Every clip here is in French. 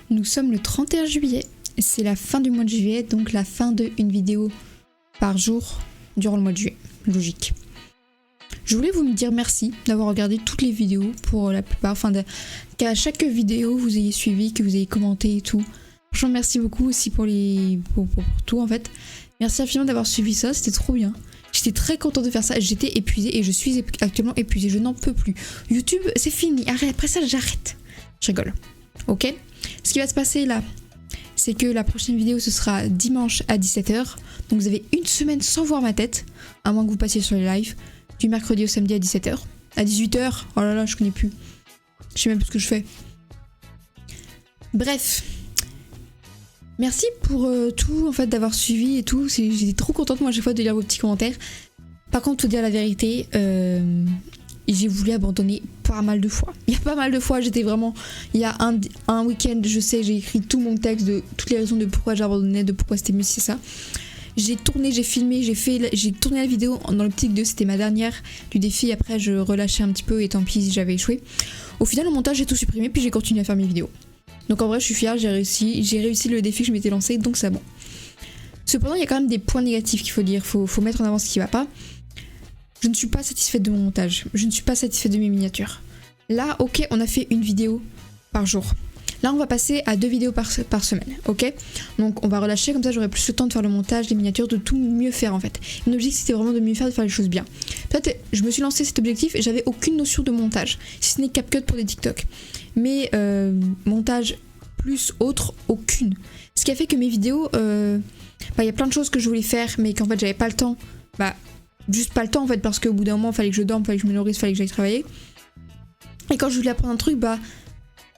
Nous sommes le 31 juillet, c'est la fin du mois de juillet, donc la fin d'une vidéo par jour durant le mois de juillet, logique. Je voulais vous dire merci d'avoir regardé toutes les vidéos pour la plupart, qu'à chaque vidéo vous ayez suivi, que vous ayez commenté et tout. Franchement merci beaucoup aussi pour tout en fait. Merci infiniment d'avoir suivi ça, c'était trop bien. J'étais très contente de faire ça, j'étais épuisée et je suis actuellement épuisée, je n'en peux plus. YouTube c'est fini, arrête, après ça j'arrête. Je rigole, ok? Ce qui va se passer là, c'est que la prochaine vidéo ce sera dimanche à 17h. Donc vous avez une semaine sans voir ma tête, à moins que vous passiez sur les lives. Du mercredi au samedi à 17h. À 18h, oh là là, je connais plus. Je sais même plus ce que je fais. Bref. Merci pour tout, en fait, d'avoir suivi et tout. J'étais trop contente, moi, à chaque fois, de lire vos petits commentaires. Par contre, pour dire la vérité, j'ai voulu abandonner pas mal de fois. Il y a pas mal de fois, j'étais vraiment... Il y a un week-end, je sais, j'ai écrit tout mon texte de toutes les raisons de pourquoi j'ai abandonné, de pourquoi c'était mieux, c'est ça. J'ai tourné, j'ai filmé, j'ai tourné la vidéo dans l'optique de c'était ma dernière du défi. Après, je relâchais un petit peu et tant pis si j'avais échoué. Au final, au montage, j'ai tout supprimé puis j'ai continué à faire mes vidéos. Donc en vrai, je suis fière, j'ai réussi le défi que je m'étais lancé, donc c'est bon. Cependant, il y a quand même des points négatifs qu'il faut dire. Faut mettre en avant ce qui va pas. Je ne suis pas satisfaite de mon montage. Je ne suis pas satisfaite de mes miniatures. Là, ok, on a fait une vidéo par jour. Là, on va passer à 2 vidéos par semaine, ok? Donc, on va relâcher, comme ça, j'aurai plus le temps de faire le montage, les miniatures, de tout mieux faire, en fait. Mon objectif, c'était vraiment de mieux faire, de faire les choses bien. Peut-être, je me suis lancé cet objectif et j'avais aucune notion de montage, si ce n'est CapCut pour des TikTok. Mais montage plus autre, aucune. Ce qui a fait que mes vidéos, y a plein de choses que je voulais faire, mais qu'en fait, j'avais pas le temps. Juste pas le temps, en fait, parce qu'au bout d'un moment, il fallait que je dorme, il fallait que je me nourrisse, il fallait que j'aille travailler. Et quand je voulais apprendre un truc,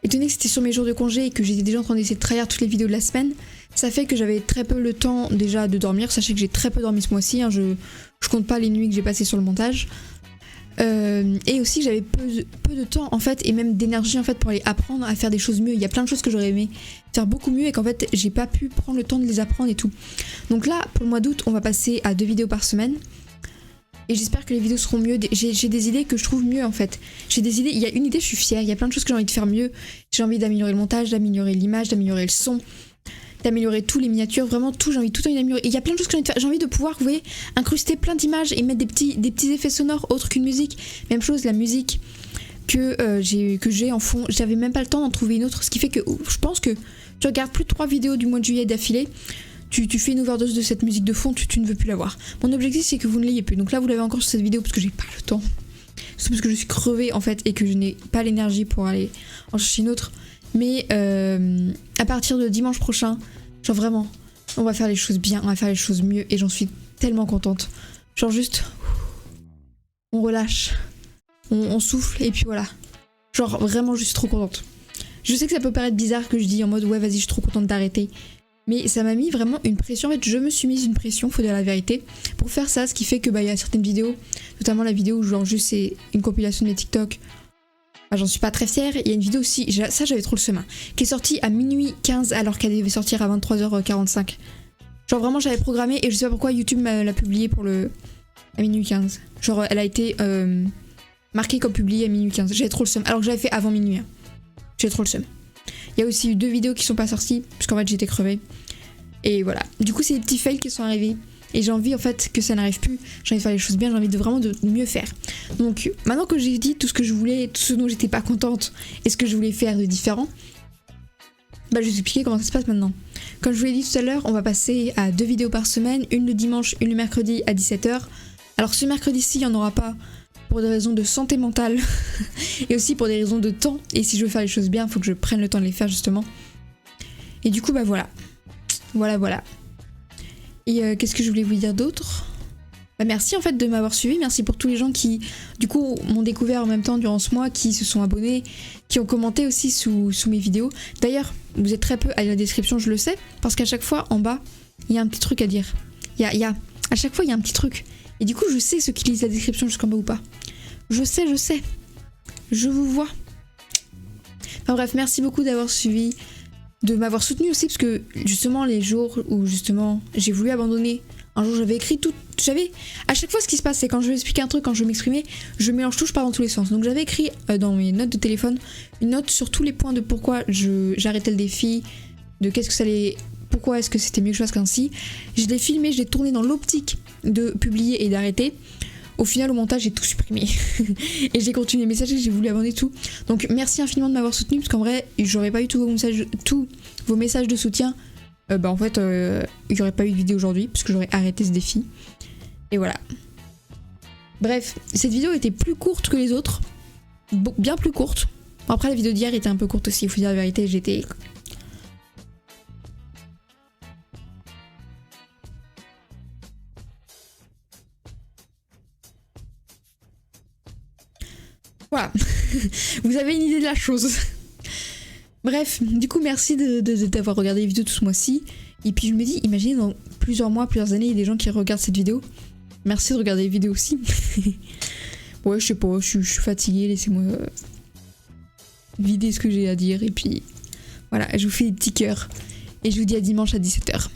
étant donné que c'était sur mes jours de congé et que j'étais déjà en train d'essayer de tryhard toutes les vidéos de la semaine, ça fait que j'avais très peu le temps déjà de dormir. Sachez que j'ai très peu dormi ce mois-ci, hein, je compte pas les nuits que j'ai passées sur le montage. Et aussi j'avais peu de temps en fait et même d'énergie en fait pour aller apprendre à faire des choses mieux. Il y a plein de choses que j'aurais aimé faire beaucoup mieux et qu'en fait j'ai pas pu prendre le temps de les apprendre et tout. Donc là pour le mois d'août on va passer à 2 vidéos par semaine. Et j'espère que les vidéos seront mieux. J'ai des idées que je trouve mieux en fait. J'ai des idées, il y a une idée, je suis fière. Il y a plein de choses que j'ai envie de faire mieux. J'ai envie d'améliorer le montage, d'améliorer l'image, d'améliorer le son, d'améliorer tous les miniatures. Vraiment tout, j'ai envie d'améliorer. Et il y a plein de choses que j'ai envie de faire. J'ai envie de pouvoir, vous voyez, incruster plein d'images et mettre des petits effets sonores autres qu'une musique. Même chose, la musique que j'ai en fond. J'avais même pas le temps d'en trouver une autre. Ce qui fait que je pense que tu regardes plus de 3 vidéos du mois de juillet d'affilée. Tu fais une overdose de cette musique de fond, tu ne veux plus la voir. Mon objectif c'est que vous ne l'ayez plus. Donc là vous l'avez encore sur cette vidéo parce que j'ai pas le temps. C'est parce que je suis crevée en fait et que je n'ai pas l'énergie pour aller en chercher une autre. Mais à partir de dimanche prochain, genre vraiment, on va faire les choses bien, on va faire les choses mieux et j'en suis tellement contente. Genre juste, on relâche, on souffle et puis voilà. Genre vraiment je suis trop contente. Je sais que ça peut paraître bizarre que je dis en mode ouais vas-y je suis trop contente d'arrêter. Mais ça m'a mis vraiment une pression, en fait je me suis mise une pression, faut dire la vérité, pour faire ça, ce qui fait que y a certaines vidéos, notamment la vidéo où genre juste c'est une compilation de mes TikTok, j'en suis pas très fière. Il y a une vidéo aussi, ça j'avais trop le seum, qui est sortie à minuit 15 alors qu'elle devait sortir à 23h45. Genre vraiment j'avais programmé et je sais pas pourquoi YouTube l'a publiée à minuit 15. Genre elle a été marquée comme publiée à minuit 15, j'avais trop le seum, alors que j'avais fait avant minuit. Hein. J'avais trop le seum. Il y a aussi eu 2 vidéos qui sont pas sorties, puisqu'en fait j'étais crevée. Et voilà. Du coup c'est des petits fails qui sont arrivés. Et j'ai envie en fait que ça n'arrive plus. J'ai envie de faire les choses bien, j'ai envie de mieux faire. Donc maintenant que j'ai dit tout ce que je voulais, tout ce dont j'étais pas contente, et ce que je voulais faire de différent, je vais vous expliquer comment ça se passe maintenant. Comme je vous l'ai dit tout à l'heure, on va passer à 2 vidéos par semaine, une le dimanche, une le mercredi à 17h. Alors ce mercredi-ci, il n'y en aura pas. Pour des raisons de santé mentale et aussi pour des raisons de temps. Et si je veux faire les choses bien, il faut que je prenne le temps de les faire justement. Et du coup, voilà. Voilà. Et qu'est-ce que je voulais vous dire d'autre ? Merci en fait de m'avoir suivi. Merci pour tous les gens qui, du coup, m'ont découvert en même temps durant ce mois, qui se sont abonnés, qui ont commenté aussi sous mes vidéos. D'ailleurs, vous êtes très peu à la description, je le sais, parce qu'à chaque fois, en bas, il y a un petit truc à dire. À chaque fois, il y a un petit truc. Et du coup, je sais ceux qui lisent la description jusqu'en bas ou pas. Je sais. Je vous vois. Enfin bref, merci beaucoup d'avoir suivi, de m'avoir soutenu aussi, parce que justement, les jours où justement j'ai voulu abandonner Un jour j'avais écrit tout, à chaque fois ce qui se passe c'est quand je vais expliquer un truc, quand je vais m'exprimer, je mélange tout, je pars dans tous les sens. Donc j'avais écrit dans mes notes de téléphone une note sur tous les points de pourquoi j'arrêtais le défi, de qu'est-ce que ça allait, pourquoi est-ce que c'était mieux que je fasse qu'ainsi. Je l'ai filmé, je l'ai tourné dans l'optique de publier et d'arrêter. Au final, au montage, j'ai tout supprimé. Et j'ai continué mes messages, j'ai voulu abandonner tout. Donc merci infiniment de m'avoir soutenu, parce qu'en vrai, j'aurais pas eu tous vos messages de soutien. En fait, il n'y aurait pas eu de vidéo aujourd'hui, parce que j'aurais arrêté ce défi. Et voilà. Bref, cette vidéo était plus courte que les autres. Bien plus courte. Après, la vidéo d'hier était un peu courte aussi, il faut dire la vérité, j'étais... Voilà, vous avez une idée de la chose. Bref, du coup merci d'avoir regardé les vidéos tout ce mois-ci. Et puis je me dis, imaginez dans plusieurs mois, plusieurs années, il y a des gens qui regardent cette vidéo. Merci de regarder les vidéos aussi. Ouais, je sais pas, je suis fatiguée, laissez-moi vider ce que j'ai à dire. Et puis voilà, je vous fais des petits cœurs. Et je vous dis à dimanche à 17 h.